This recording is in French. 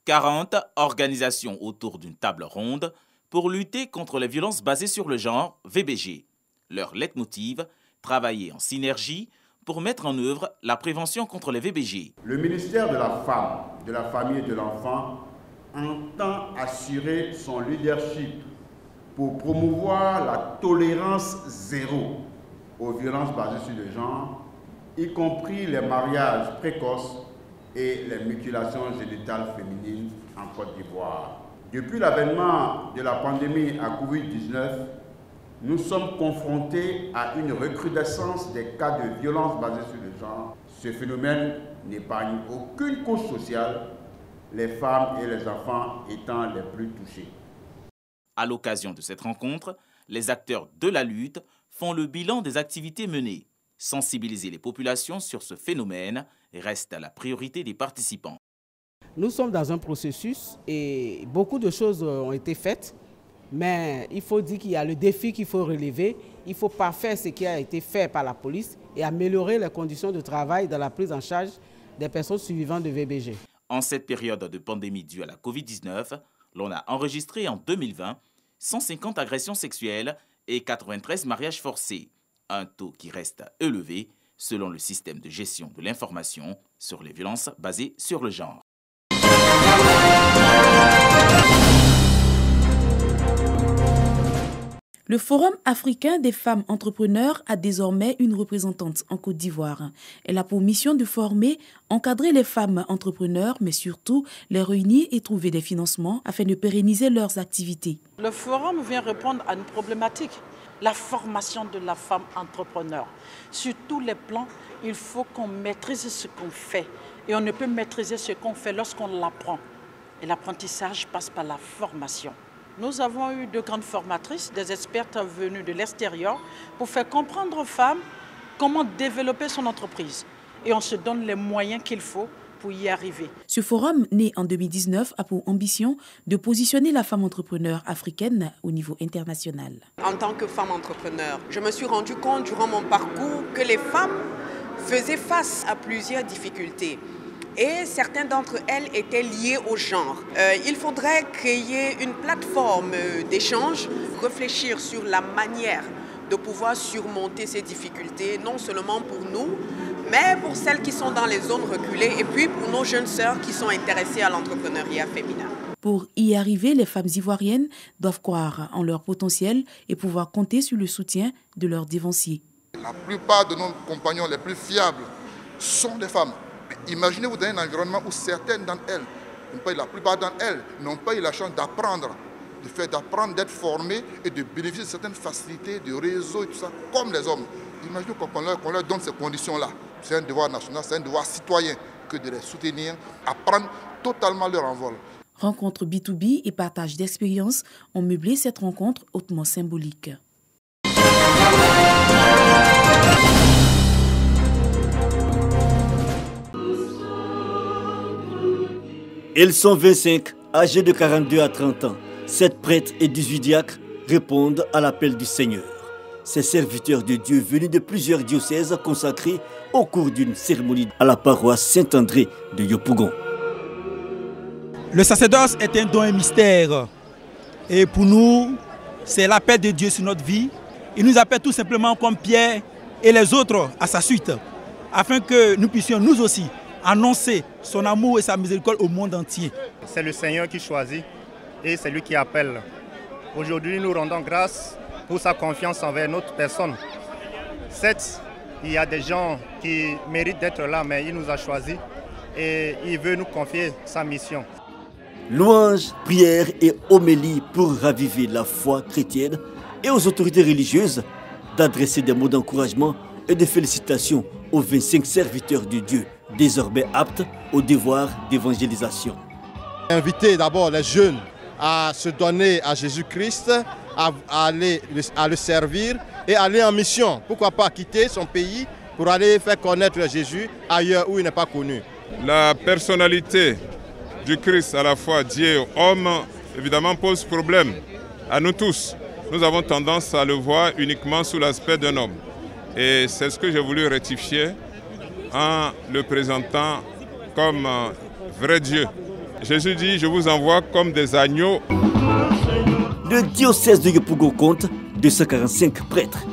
40 organisations autour d'une table ronde pour lutter contre les violences basées sur le genre, VBG. Leur leitmotiv, travailler en synergie pour mettre en œuvre la prévention contre les VBG. Le ministère de la Femme, de la Famille et de l'Enfant entend assurer son leadership pour promouvoir la tolérance zéro aux violences basées sur le genre, y compris les mariages précoces et les mutilations génitales féminines en Côte d'Ivoire. Depuis l'avènement de la pandémie à Covid-19, nous sommes confrontés à une recrudescence des cas de violences basées sur le genre. Ce phénomène n'épargne aucune couche sociale, les femmes et les enfants étant les plus touchés. À l'occasion de cette rencontre, les acteurs de la lutte font le bilan des activités menées. Sensibiliser les populations sur ce phénomène reste la priorité des participants. Nous sommes dans un processus et beaucoup de choses ont été faites, mais il faut dire qu'il y a le défi qu'il faut relever. Il ne faut pas faire ce qui a été fait par la police et améliorer les conditions de travail dans la prise en charge des personnes survivantes de VBG. En cette période de pandémie due à la Covid-19, l'on a enregistré en 2020 150 agressions sexuelles et 93 mariages forcés. Un taux qui reste élevé selon le système de gestion de l'information sur les violences basées sur le genre. Le Forum africain des femmes entrepreneurs a désormais une représentante en Côte d'Ivoire. Elle a pour mission de former, encadrer les femmes entrepreneurs, mais surtout les réunir et trouver des financements afin de pérenniser leurs activités. Le Forum vient répondre à une problématique, la formation de la femme entrepreneur. Sur tous les plans, il faut qu'on maîtrise ce qu'on fait. Et on ne peut maîtriser ce qu'on fait lorsqu'on l'apprend. Et l'apprentissage passe par la formation. Nous avons eu de grandes formatrices, des expertes venues de l'extérieur pour faire comprendre aux femmes comment développer son entreprise. Et on se donne les moyens qu'il faut pour y arriver. Ce forum, né en 2019, a pour ambition de positionner la femme entrepreneur africaine au niveau international. En tant que femme entrepreneur, je me suis rendu compte durant mon parcours que les femmes faisaient face à plusieurs difficultés. Et certaines d'entre elles étaient liées au genre. Il faudrait créer une plateforme d'échange, réfléchir sur la manière de pouvoir surmonter ces difficultés, non seulement pour nous, mais pour celles qui sont dans les zones reculées et puis pour nos jeunes sœurs qui sont intéressées à l'entrepreneuriat féminin. Pour y arriver, les femmes ivoiriennes doivent croire en leur potentiel et pouvoir compter sur le soutien de leurs dévanciers. La plupart de nos compagnons les plus fiables sont des femmes. Imaginez-vous dans un environnement où certaines d'entre elles, la plupart d'entre elles, n'ont pas eu la chance d'apprendre, d'être formées et de bénéficier de certaines facilités, de réseaux et tout ça, comme les hommes. Imaginez qu'on leur donne ces conditions-là. C'est un devoir national, c'est un devoir citoyen que de les soutenir, apprendre totalement leur envol. Rencontre B2B et partage d'expériences ont meublé cette rencontre hautement symbolique. Ils sont 25, âgés de 42 à 30 ans. 7 prêtres et 18 diacres répondent à l'appel du Seigneur. Ces serviteurs de Dieu venus de plusieurs diocèses consacrés au cours d'une cérémonie à la paroisse Saint-André de Yopougon. Le sacerdoce est un don et mystère. Et pour nous, c'est l'appel de Dieu sur notre vie. Il nous appelle tout simplement comme Pierre et les autres à sa suite, afin que nous puissions nous aussi annoncer son amour et sa miséricorde au monde entier. C'est le Seigneur qui choisit et c'est lui qui appelle. Aujourd'hui, nous rendons grâce pour sa confiance envers notre personne. Certes, il y a des gens qui méritent d'être là, mais il nous a choisis et il veut nous confier sa mission. Louanges, prières et homélies pour raviver la foi chrétienne et aux autorités religieuses d'adresser des mots d'encouragement et de félicitations aux 25 serviteurs de Dieu, désormais aptes au devoir d'évangélisation. Inviter d'abord les jeunes à se donner à Jésus-Christ, à le servir et aller en mission. Pourquoi pas quitter son pays pour aller faire connaître Jésus ailleurs où il n'est pas connu. La personnalité du Christ, à la fois Dieu et homme, évidemment pose problème à nous tous. Nous avons tendance à le voir uniquement sous l'aspect d'un homme. Et c'est ce que j'ai voulu rectifier en le présentant comme vrai Dieu Jésus dit, je vous envoie comme des agneaux. Le diocèse de Yopougon compte 245 prêtres.